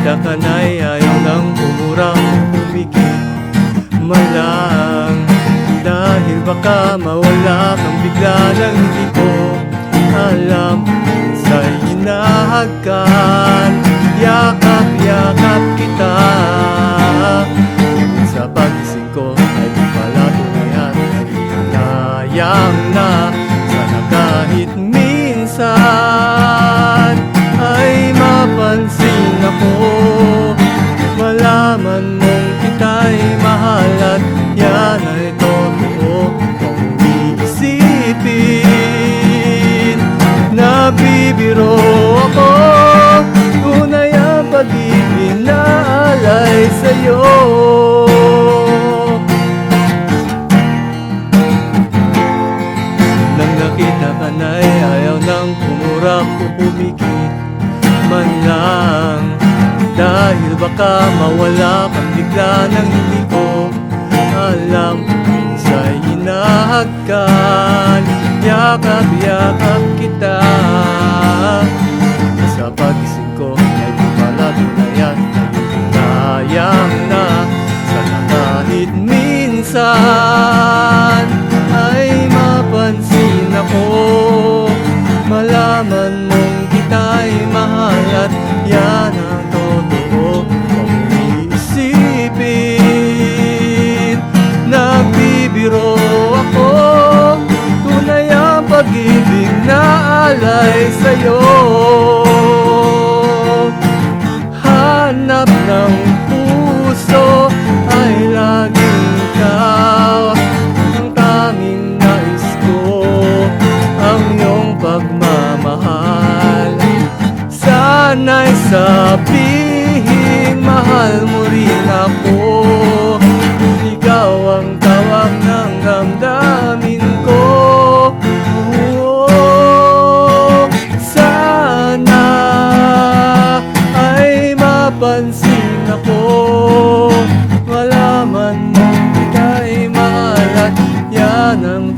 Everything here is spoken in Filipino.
nakita ka na'y ayaw nang umurang umikit man lang. Dahil baka mawala kang bigla nang hindi ko alam. Sa'y hinahagkan, yakap-yakap kita. Sa pagising ko ay di pala tunay at sayang na. Sana kahit minsan ay mapansin ako, malaman mong kita'y mahal at yan ay totoo. Kung iisipin, nabibiro ako, tunay ang pag-ibig na alay sa'yo. Nang nakita ka na'y ayaw nang pumurak o pumikit man lang. Dahil baka mawala kang bigla nang hindi ko alam. Sa'y hinahagkan, yakap-yakap kita. Sa pagising ko ay di pala tunay at sayang na. Sana kahit minsan ay mapansin ako, malaman mong kita'y mahal at yan ang totoo. Kung iisipin, nagbibiro ako, tunay ang pag-ibig na alay sa'yo. Hanap ng puso ay laging ikaw, ang tanging nais ko, ang iyong pagmamahal. Sana'y sabihin, mahal mo rin ako. Ikaw ang tawag ng damdamin ko. Sana ay mapansin ako, malaman mo kita'y mahal at yan ang